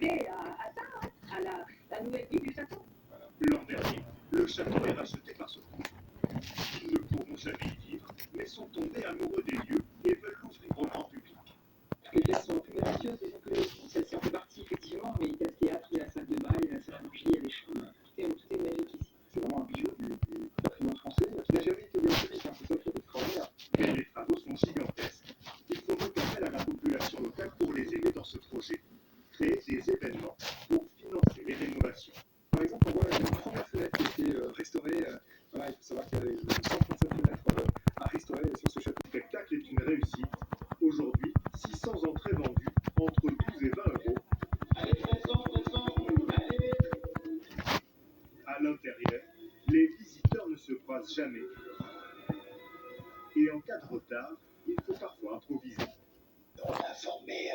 participer à ça, hein, à la nouvelle vie du château. L'an dernier, le château est racheté par ce groupe. Ils ne pourront jamais y vivre, mais sont tombés amoureux des lieux et veulent l'ouvrir au grand public. Les pièces sont plus majestueuses, disons que celle-ci en fait partie effectivement, mais il y a le théâtre, il y a la salle de bal, il y a la salle à manger, il y a les chambres, tout est magique ici. C'est vraiment un bijou du patrimoine français qui n'a jamais été bien public, hein. C'est ça qui est extraordinaire. Mais les travaux sont gigantesques. Il faut donc appel à la population locale pour les aider dans ce projet. Créer des événements pour financer les rénovations. Par exemple, on voit une première fenêtre qui a été restaurée. Voilà, il faut savoir qu'il y avait 137 fenêtres à restaurer sur ce château. Le spectacle est une réussite. Aujourd'hui, 600 entrées vendues entre 12 et 20 euros. Allez, présent, allez. À l'intérieur, les visiteurs ne se croisent jamais. Et en cas de retard, il faut parfois improviser. On a formé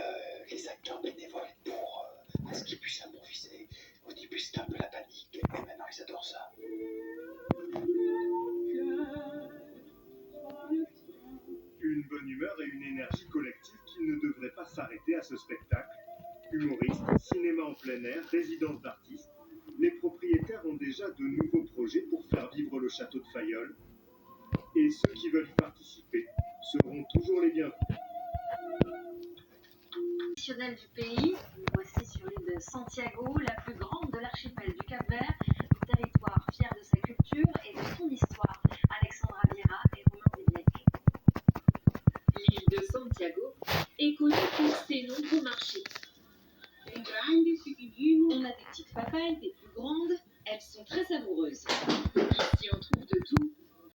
les acteurs bénévoles pour à ce qu'ils puissent improviser. Au début, c'était un peu la panique, et maintenant, ils adorent ça. Une bonne humeur et une énergie collective qui ne devrait pas s'arrêter à ce spectacle. Humoristes, cinéma en plein air, résidence d'artistes, les propriétaires ont déjà de nouveaux projets pour faire vivre le château de Fayolle. Et ceux qui veulent y participer seront toujours les bienvenus. Traditionnelle du pays, voici sur l'île de Santiago, la plus grande de l'archipel du Cap-Vert, un territoire fier de sa culture et de son histoire. Alexandra Vieira et Romain Villec. L'île de Santiago est connue pour ses nombreux marchés. On a des petites papayes, des plus grandes, elles sont très savoureuses.